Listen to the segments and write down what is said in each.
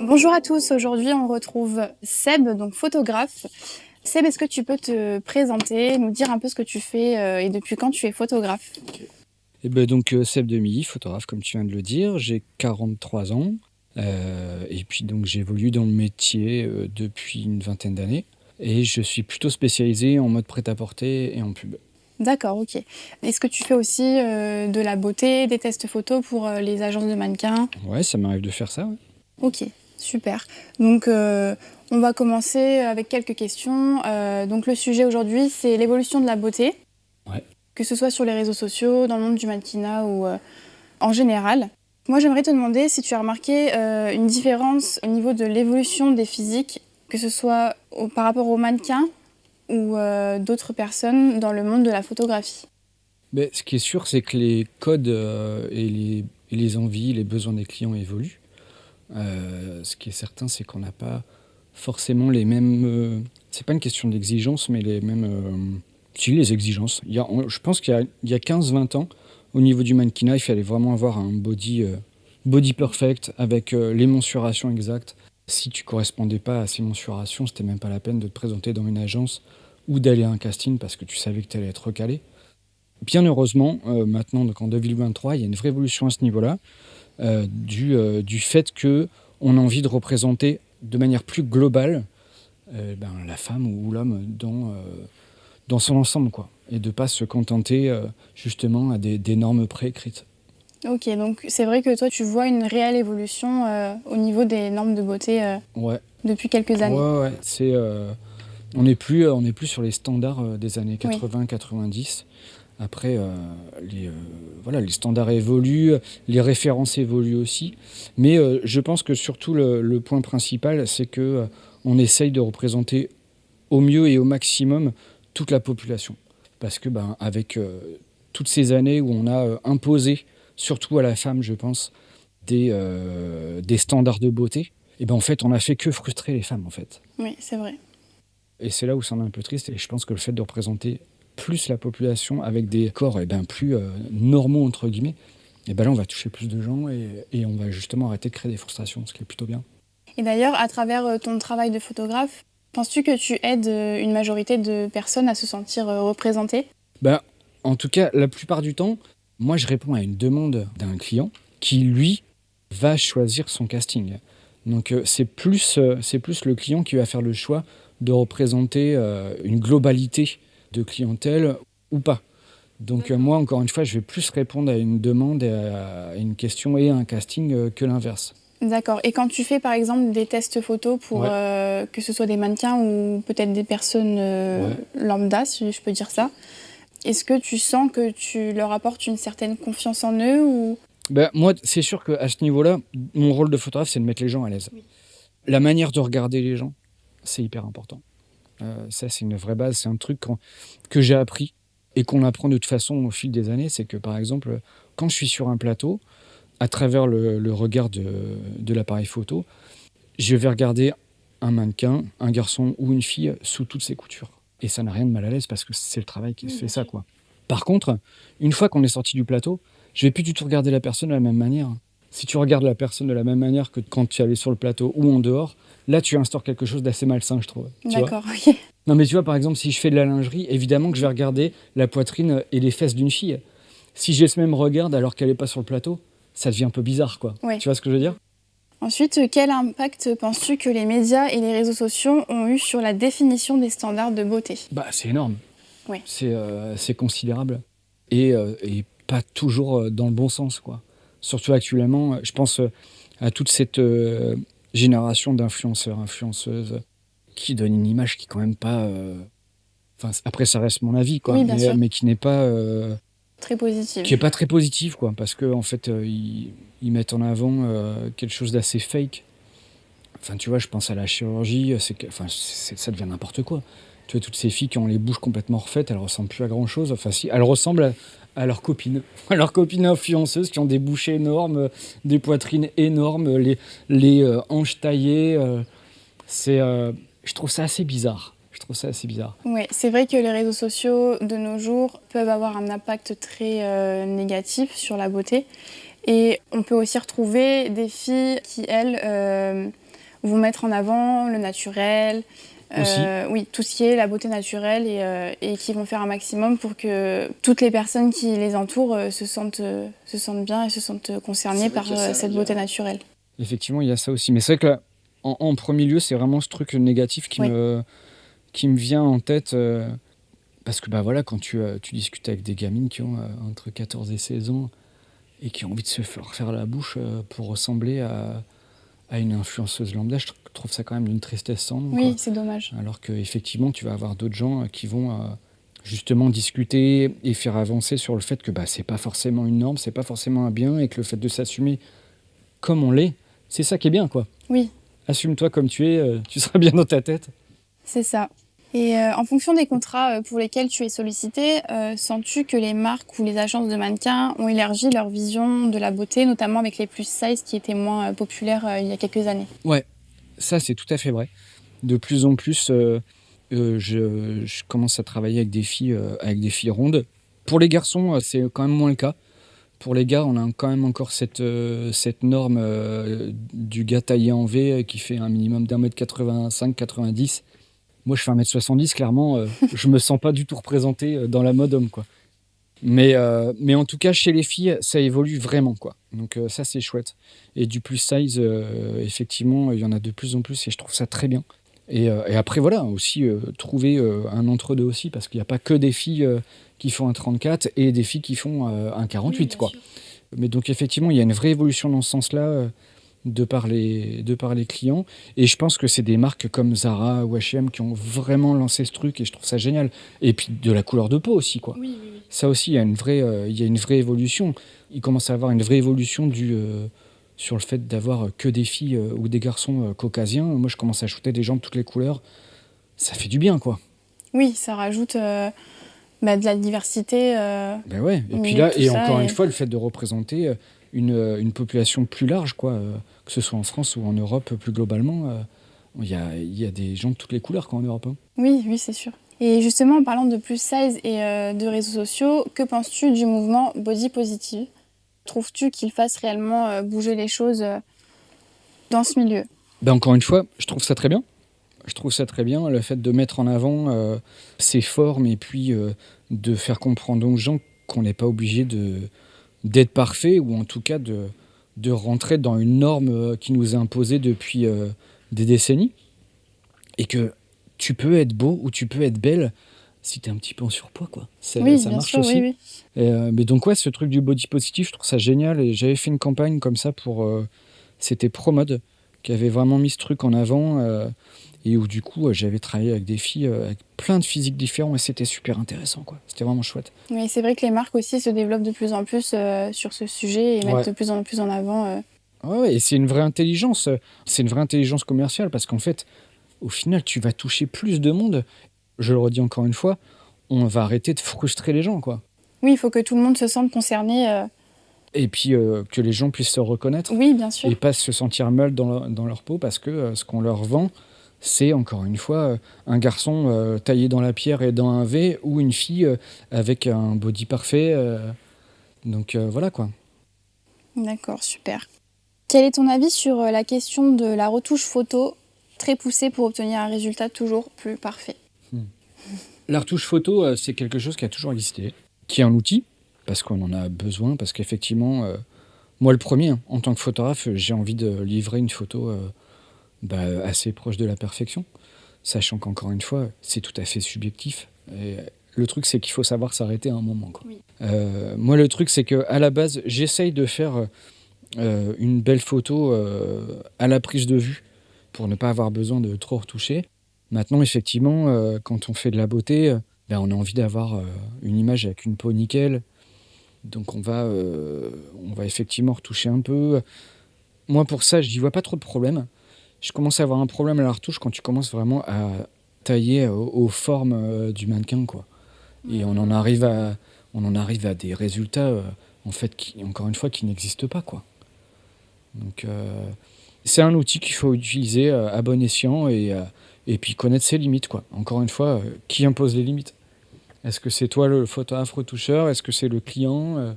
Bonjour à tous, aujourd'hui on retrouve Seb, donc photographe. Seb, est-ce que tu peux te présenter, nous dire un peu ce que tu fais et depuis quand tu es photographe? Seb Demilly, photographe comme tu viens de le dire, j'ai 43 ans et puis donc j'évolue dans le métier depuis une vingtaine d'années et je suis plutôt spécialisé en mode prêt-à-porter et en pub. D'accord, ok. Est-ce que tu fais aussi de la beauté, des tests photos pour les agences de mannequins? Ouais, ça m'arrive de faire ça, ouais. Ok, super. Donc on va commencer avec quelques questions. Donc le sujet aujourd'hui c'est l'évolution de la beauté, Ouais. que ce soit sur les réseaux sociaux, dans le monde du mannequinat ou en général. Moi, j'aimerais te demander si tu as remarqué une différence au niveau de l'évolution des physiques, que ce soit par rapport aux mannequins ou d'autres personnes dans le monde de la photographie. Mais ce qui est sûr, c'est que les codes et les envies, les besoins des clients évoluent. Ce qui est certain, c'est qu'on n'a pas forcément les mêmes... c'est pas une question d'exigence, mais les mêmes... si, les exigences. Je pense qu'il y a 15-20 ans, au niveau du mannequinat, il fallait vraiment avoir un body perfect avec les mensurations exactes. Si tu correspondais pas à ces mensurations, c'était même pas la peine de te présenter dans une agence ou d'aller à un casting parce que tu savais que tu allais être recalé. Bien heureusement, maintenant, donc en 2023, il y a une vraie évolution à ce niveau-là, du fait qu'on a envie de représenter de manière plus globale la femme ou l'homme dans son ensemble, quoi, et de pas se contenter justement à des normes préécrites. Ok, donc c'est vrai que toi, tu vois une réelle évolution au niveau des normes de beauté Ouais, depuis quelques années. ouais. On n'est plus sur les standards des années Oui, 80-90. Après, les standards évoluent, les références évoluent aussi. Mais je pense que surtout le point principal, c'est que on essaye de représenter au mieux et au maximum toute la population. Parce que avec toutes ces années où on a imposé, surtout à la femme, je pense, des standards de beauté, et en fait, on a fait que frustrer les femmes, en fait. oui, c'est vrai. Et c'est là où c'est un peu triste. Et je pense que le fait de représenter plus la population avec des corps plus normaux, entre guillemets, et là, on va toucher plus de gens et on va justement arrêter de créer des frustrations, ce qui est plutôt bien. Et d'ailleurs, à travers ton travail de photographe, penses-tu que tu aides une majorité de personnes à se sentir représentées? En tout cas, la plupart du temps, moi, je réponds à une demande d'un client qui, lui, va choisir son casting. Donc, c'est plus le client qui va faire le choix de représenter une globalité de clientèle ou pas. Donc, moi, encore une fois, je vais plus répondre à une demande, et à une question et à un casting que l'inverse. D'accord. Et quand tu fais par exemple des tests photos pour Ouais. que ce soit des mannequins ou peut-être des personnes Ouais. lambda, si je peux dire ça, est-ce que tu sens que tu leur apportes une certaine confiance en eux ou... Moi, c'est sûr qu'à ce niveau-là, mon rôle de photographe, c'est de mettre les gens à l'aise. Oui. La manière de regarder les gens, c'est hyper important. Ça, c'est une vraie base. C'est un truc que j'ai appris et qu'on apprend de toute façon au fil des années. C'est que, par exemple, quand je suis sur un plateau, à travers le regard de l'appareil photo, je vais regarder un mannequin, un garçon ou une fille sous toutes ses coutures. Et ça n'a rien de mal à l'aise parce que c'est le travail qui fait ça, quoi. Par contre, une fois qu'on est sorti du plateau, je vais plus du tout regarder la personne de la même manière. Si tu regardes la personne de la même manière que quand tu allais sur le plateau ou en dehors, là tu instaures quelque chose d'assez malsain, je trouve. Tu vois ? D'accord, ok. Non mais tu vois, par exemple, si je fais de la lingerie, évidemment que je vais regarder la poitrine et les fesses d'une fille. Si j'ai ce même regard alors qu'elle n'est pas sur le plateau, ça devient un peu bizarre, quoi. Ouais. Tu vois ce que je veux dire ? Ensuite, quel impact penses-tu que les médias et les réseaux sociaux ont eu sur la définition des standards de beauté? C'est énorme. Ouais. C'est considérable. Et pas toujours dans le bon sens, quoi. Surtout actuellement, je pense à toute cette génération d'influenceurs, influenceuses, qui donnent une image qui est quand même pas... après, ça reste mon avis, quoi, Oui, bien sûr. mais qui n'est pas... Très positive. qui est pas très positive, quoi, parce que en fait, ils mettent en avant quelque chose d'assez fake. Enfin, tu vois, je pense à la chirurgie, ça devient n'importe quoi. Tu vois, toutes ces filles qui ont les bouches complètement refaites, elles ressemblent plus à grand-chose. Enfin, si, elles ressemblent à leurs copines, à leurs copines influenceuses qui ont des bouches énormes, des poitrines énormes, les hanches taillées. Je trouve ça assez bizarre. Oui, c'est vrai que les réseaux sociaux de nos jours peuvent avoir un impact très négatif sur la beauté. Et on peut aussi retrouver des filles qui, elles, vont mettre en avant le naturel, Aussi. oui, tout ce qui est la beauté naturelle et qui vont faire un maximum pour que toutes les personnes qui les entourent se sentent bien et se sentent concernées par cette beauté naturelle. Effectivement, il y a ça aussi. Mais c'est vrai que là, en premier lieu, c'est vraiment ce truc négatif Oui. qui me vient en tête. Parce que bah voilà, quand tu discutes avec des gamines qui ont entre 14 et 16 ans et qui ont envie de se faire la bouche pour ressembler à une influenceuse lambda, je trouve ça quand même d'une tristesse sans nom, Oui, quoi. c'est dommage. Alors qu'effectivement, tu vas avoir d'autres gens qui vont justement discuter et faire avancer sur le fait que bah, c'est pas forcément une norme, c'est pas forcément un bien, et que le fait de s'assumer comme on l'est, c'est ça qui est bien, quoi. Oui, Assume-toi comme tu es, tu seras bien dans ta tête. c'est ça. Et en fonction des contrats pour lesquels tu es sollicité, sens-tu que les marques ou les agences de mannequins ont élargi leur vision de la beauté, notamment avec les plus size qui étaient moins populaires il y a quelques années? Ouais, ça c'est tout à fait vrai. De plus en plus, je commence à travailler avec des filles rondes. Pour les garçons, c'est quand même moins le cas. Pour les gars, on a quand même encore cette norme du gars taillé en V qui fait un minimum d'1m85-90. Moi, je fais 1m70, clairement, je me sens pas du tout représenté dans la mode homme, quoi. Mais en tout cas, chez les filles, ça évolue vraiment, quoi. Donc ça, c'est chouette. Et du plus size, effectivement, il y en a de plus en plus et je trouve ça très bien. Et après, voilà, aussi trouver un entre-deux aussi, parce qu'il n'y a pas que des filles qui font un 34 et des filles qui font un 48, quoi. Mais donc, effectivement, il y a une vraie évolution dans ce sens-là, de par les clients. Et je pense que c'est des marques comme Zara ou H&M qui ont vraiment lancé ce truc et je trouve ça génial. Et puis de la couleur de peau aussi, quoi. Oui, oui, oui. Ça aussi, il y a une vraie évolution. Il commence à y avoir une vraie évolution sur le fait d'avoir que des filles ou des garçons caucasiens. Moi, je commence à shooter des gens de toutes les couleurs. Ça fait du bien, quoi. Oui, ça rajoute de la diversité Ben ouais. Et au puis milieu de là, tout et ça. encore une fois, le fait de représenter une population plus large, quoi, que ce soit en France ou en Europe plus globalement, il y a des gens de toutes les couleurs, quoi, en Europe, hein. Oui, oui, c'est sûr. Et justement, en parlant de plus size et de réseaux sociaux, que penses-tu du mouvement body positive? Trouves-tu qu'il fasse réellement bouger les choses dans ce milieu? Ben encore une fois, je trouve ça très bien. Je trouve ça très bien, le fait de mettre en avant ces formes et puis de faire comprendre aux gens qu'on n'est pas obligé d'être parfait ou en tout cas de rentrer dans une norme qui nous est imposée depuis des décennies et que tu peux être beau ou tu peux être belle si tu es un petit peu en surpoids, quoi. Oui, Ça bien marche sûr, aussi. oui, oui. Mais donc ouais, ce truc du body positif, je trouve ça génial et j'avais fait une campagne comme ça pour... c'était ProMode qui avait vraiment mis ce truc en avant et où du coup j'avais travaillé avec des filles avec plein de physiques différents et c'était super intéressant, quoi. C'était vraiment chouette. Oui, c'est vrai que les marques aussi se développent de plus en plus sur ce sujet et Ouais. mettent de plus en plus en avant. Ouais, et c'est une vraie intelligence. C'est une vraie intelligence commerciale parce qu'en fait, au final, tu vas toucher plus de monde. Je le redis encore une fois, on va arrêter de frustrer les gens, quoi. Oui, il faut que tout le monde se sente concerné. Et puis que les gens puissent se reconnaître Oui, bien sûr. et pas se sentir mal dans leur peau parce que ce qu'on leur vend, c'est encore une fois un garçon taillé dans la pierre et dans un V ou une fille avec un body parfait. Donc voilà, quoi. D'accord, super. Quel est ton avis sur la question de la retouche photo très poussée pour obtenir un résultat toujours plus parfait? La retouche photo, c'est quelque chose qui a toujours existé, qui est un outil, parce qu'on en a besoin, parce qu'effectivement, moi le premier, hein, en tant que photographe, j'ai envie de livrer une photo assez proche de la perfection, sachant qu'encore une fois, c'est tout à fait subjectif. Et le truc, c'est qu'il faut savoir s'arrêter à un moment, quoi. Oui. Moi, le truc, c'est qu'à la base, j'essaye de faire une belle photo à la prise de vue, pour ne pas avoir besoin de trop retoucher. Maintenant, effectivement, quand on fait de la beauté, on a envie d'avoir une image avec une peau nickel. Donc on va effectivement retoucher un peu. Moi, pour ça, je n'y vois pas trop de problème. Je commence à avoir un problème à la retouche quand tu commences vraiment à tailler aux formes du mannequin, quoi. Et on en arrive à des résultats, en fait, encore une fois, qui n'existent pas, quoi. Donc c'est un outil qu'il faut utiliser à bon escient et puis connaître ses limites, quoi. Encore une fois, qui impose les limites? Est-ce que c'est toi le photographe retoucheur? Est-ce que c'est le client?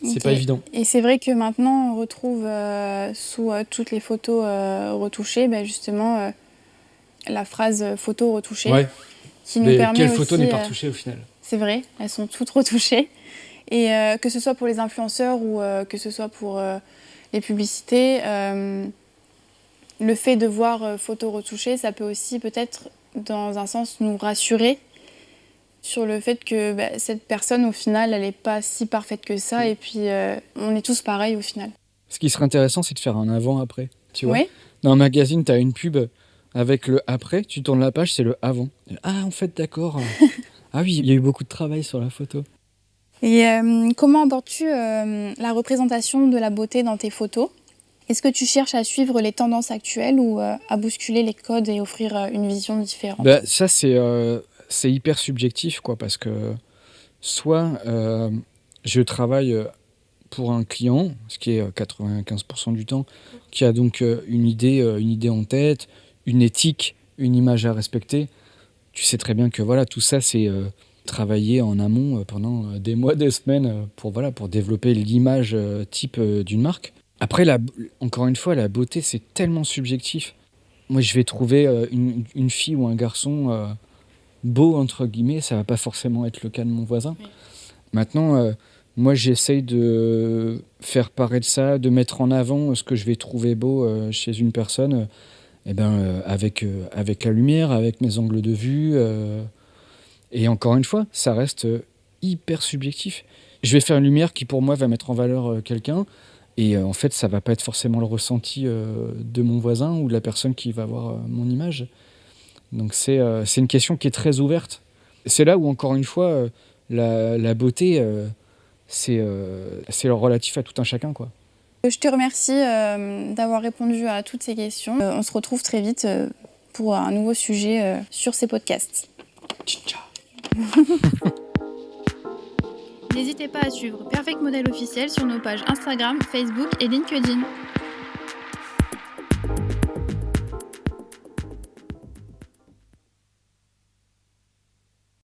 C'est Ok. pas évident. Et c'est vrai que maintenant, on retrouve sous toutes les photos retouchées, justement, la phrase photo retouchée, Ouais. qui nous Mais permet quelle aussi... photo n'est pas retouchée au final? C'est vrai, elles sont toutes retouchées. Et que ce soit pour les influenceurs ou que ce soit pour les publicités, le fait de voir photo retouchée, ça peut aussi peut-être, dans un sens, nous rassurer sur le fait que cette personne, au final, elle n'est pas si parfaite que ça. Et puis, on est tous pareils au final. Ce qui serait intéressant, c'est de faire un avant-après. Tu vois, Oui. dans un magazine, tu as une pub avec le après, tu tournes la page, c'est le avant. Ah, en fait, d'accord. Ah oui, il y a eu beaucoup de travail sur la photo. Et comment abordes-tu la représentation de la beauté dans tes photos? Est-ce que tu cherches à suivre les tendances actuelles ou à bousculer les codes et offrir une vision différente? Ça, c'est hyper subjectif, quoi, parce que soit je travaille pour un client, ce qui est 95% du temps, qui a donc une idée en tête, une éthique, une image à respecter. Tu sais très bien que voilà, tout ça, c'est travailler en amont pendant des mois, des semaines pour développer l'image type d'une marque. Après, encore une fois, la beauté, c'est tellement subjectif. Moi, je vais trouver une fille ou un garçon beau, entre guillemets, ça va pas forcément être le cas de mon voisin. Oui. Maintenant, moi, j'essaye de faire paraître ça, de mettre en avant ce que je vais trouver beau chez une personne, avec la lumière, avec mes angles de vue. Et encore une fois, ça reste hyper subjectif. Je vais faire une lumière qui, pour moi, va mettre en valeur quelqu'un. Et en fait, ça va pas être forcément le ressenti de mon voisin ou de la personne qui va voir mon image. Donc c'est une question qui est très ouverte. C'est là où, encore une fois, la beauté, c'est relatif à tout un chacun, quoi. Je te remercie d'avoir répondu à toutes ces questions. On se retrouve très vite pour un nouveau sujet sur ces podcasts. Ciao. N'hésitez pas à suivre Perfect Model officiel sur nos pages Instagram, Facebook et LinkedIn.